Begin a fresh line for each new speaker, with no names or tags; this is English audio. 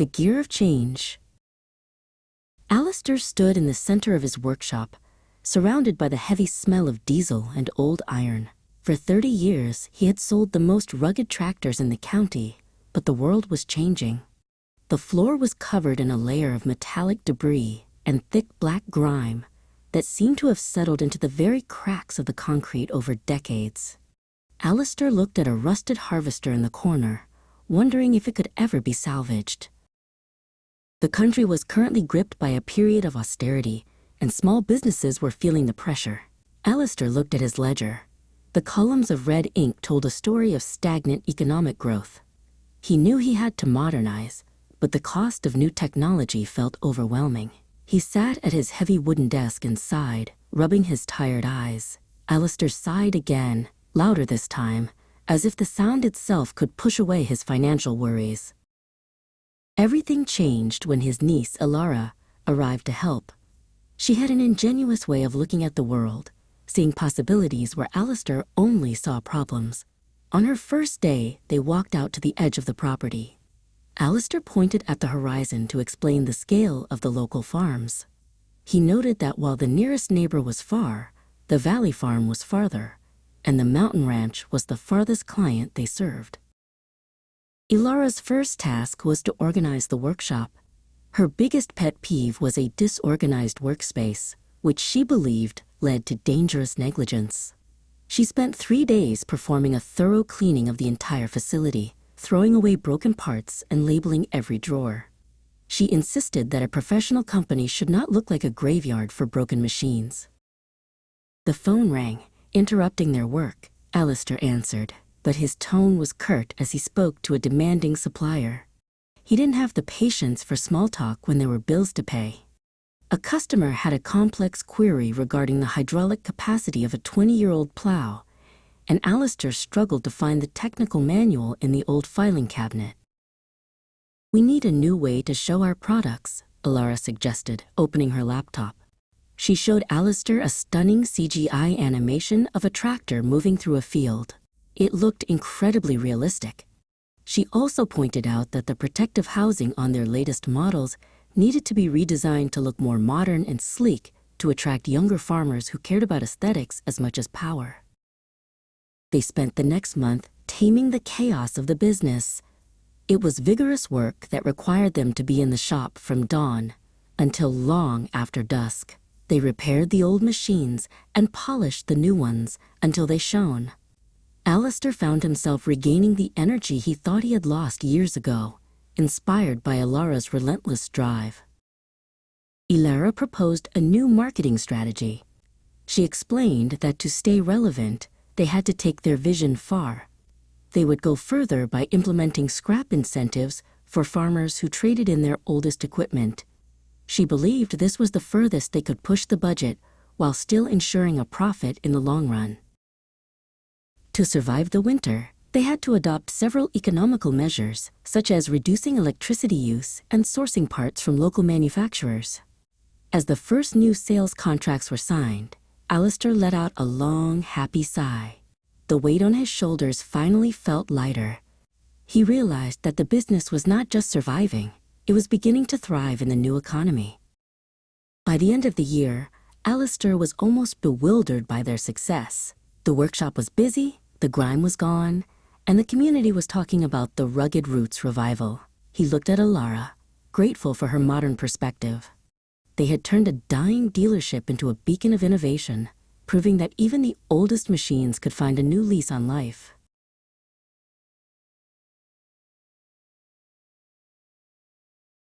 The Gear of Change. Alistair stood in the center of his workshop, surrounded by the heavy smell of diesel and old iron. For 30 years, he had sold the most rugged tractors in the county, but the world was changing. The floor was covered in a layer of metallic debris and thick black grime that seemed to have settled into the very cracks of the concrete over decades. Alistair looked at a rusted harvester in the corner, wondering if it could ever be salvaged. The country was currently gripped by a period of austerity, and small businesses were feeling the pressure. Alistair looked at his ledger. The columns of red ink told a story of stagnant economic growth. He knew he had to modernize, but the cost of new technology felt overwhelming. He sat at his heavy wooden desk and sighed, rubbing his tired eyes. Alistair sighed again, louder this time, as if the sound itself could push away his financial worries. Everything changed when his niece, Ilara, arrived to help. She had an ingenuous way of looking at the world, seeing possibilities where Alistair only saw problems. On her first day, they walked out to the edge of the property. Alistair pointed at the horizon to explain the scale of the local farms. He noted that while the nearest neighbor was far, the valley farm was farther, and the mountain ranch was the farthest client they served. Ilara's first task was to organize the workshop. Her biggest pet peeve was a disorganized workspace, which she believed led to dangerous negligence. She spent 3 days performing a thorough cleaning of the entire facility, throwing away broken parts and labeling every drawer. She insisted that a professional company should not look like a graveyard for broken machines. The phone rang, interrupting their work. Alistair answered, but his tone was curt as he spoke to a demanding supplier. He didn't have the patience for small talk when there were bills to pay. A customer had a complex query regarding the hydraulic capacity of a 20-year-old plow, and Alistair struggled to find the technical manual in the old filing cabinet. "We need a new way to show our products," Ilara suggested, opening her laptop. She showed Alistair a stunning CGI animation of a tractor moving through a field. It looked incredibly realistic. She also pointed out that the protective housing on their latest models needed to be redesigned to look more modern and sleek to attract younger farmers who cared about aesthetics as much as power. They spent the next month taming the chaos of the business. It was vigorous work that required them to be in the shop from dawn until long after dusk. They repaired the old machines and polished the new ones until they shone. Alistair found himself regaining the energy he thought he had lost years ago, inspired by Ilara's relentless drive. Ilara proposed a new marketing strategy. She explained that to stay relevant, they had to take their vision far. They would go further by implementing scrap incentives for farmers who traded in their oldest equipment. She believed this was the furthest they could push the budget while still ensuring a profit in the long run. To survive the winter, they had to adopt several economical measures, such as reducing electricity use and sourcing parts from local manufacturers. As the first new sales contracts were signed, Alistair let out a long, happy sigh. The weight on his shoulders finally felt lighter. He realized that the business was not just surviving, it was beginning to thrive in the new economy. By the end of the year, Alistair was almost bewildered by their success. The workshop was busy, the grime was gone, and the community was talking about the Rugged Roots revival. He looked at Ilara, grateful for her modern perspective. They had turned a dying dealership into a beacon of innovation, proving that even the oldest machines could find a new lease on life.